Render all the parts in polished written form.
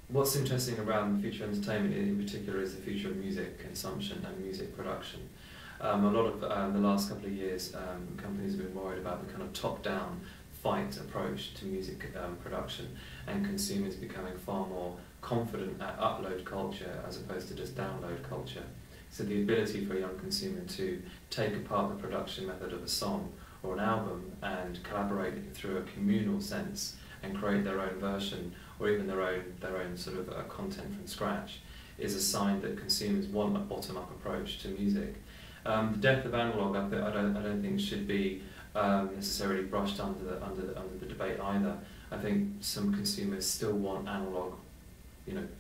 What's interesting around the future of entertainment in particular is the future of music consumption and music production. A lot of the last couple of years, companies have been worried about the kind of top-down fight approach to music production, and consumers becoming far more confident at upload culture as opposed to just download culture. So the ability for a young consumer to take apart the production method of a song or an album and collaborate through a communal sense and create their own version or even their own sort of content from scratch is a sign that consumers want a bottom-up approach to music. The death of analog, I don't think should be necessarily brushed under the debate either. I think some consumers still want analog,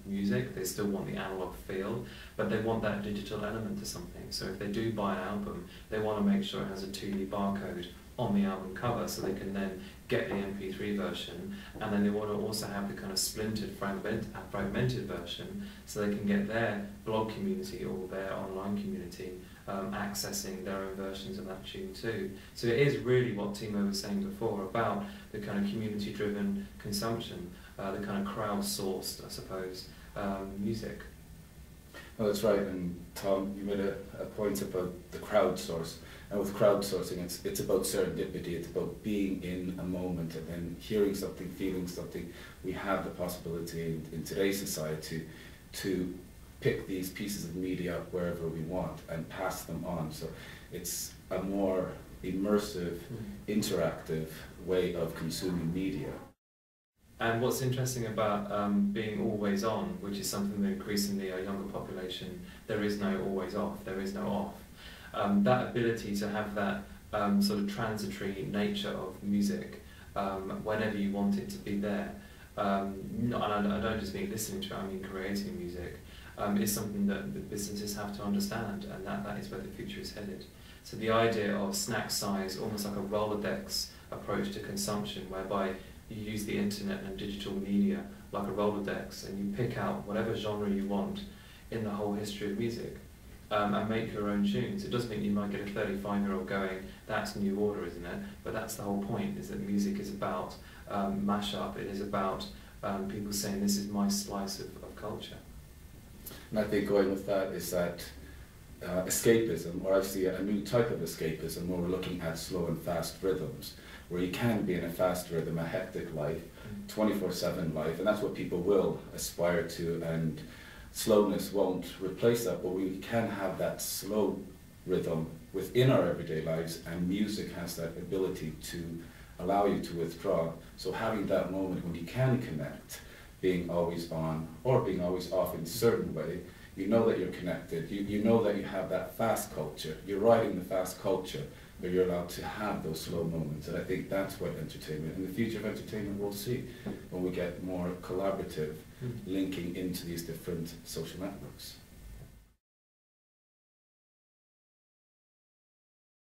music. They still want the analog feel, but they want that digital element to something. So if they do buy an album, they want to make sure it has a 2D barcode on the album cover, so they can then get the MP3 version, and then they want to also have the kind of splintered, fragmented version, so they can get their blog community or their online community accessing their own versions of that tune too. So it is really what Timo was saying before about the kind of community-driven consumption, the kind of crowd-sourced, I suppose, music. Oh, that's right, and Tom, you made a point about the crowdsource. And with crowdsourcing, it's about serendipity, it's about being in a moment and then hearing something, feeling something. We have the possibility in today's society to pick these pieces of media up wherever we want and pass them on. So it's a more immersive, interactive way of consuming media. And what's interesting about being always on, which is something that increasingly our younger population, there is no always off, there is no off. That ability to have that sort of transitory nature of music whenever you want it to be there, and I don't just mean listening to it, I mean creating music, is something that the businesses have to understand, and that is where the future is headed. So the idea of snack size, almost like a Rolodex approach to consumption, whereby you use the internet and digital media like a Rolodex, and you pick out whatever genre you want in the whole history of music. And make your own tunes. It doesn't mean you might get a 35-year-old going, that's New Order, isn't it? But that's the whole point, is that music is about mashup, it is about people saying this is my slice of culture. And I think going with that is that escapism, or I see a new type of escapism where we're looking at slow and fast rhythms, where you can be in a fast rhythm, a hectic life, 24/7 life, and that's what people will aspire to, and slowness won't replace that, but we can have that slow rhythm within our everyday lives, and music has that ability to allow you to withdraw. So having that moment when you can connect, being always on or being always off in a certain way, you know that you're connected, you know that you have that fast culture, you're riding the fast culture, but you're allowed to have those slow moments. And I think that's what entertainment, in the future of entertainment, we'll see when we get more collaborative linking into these different social networks.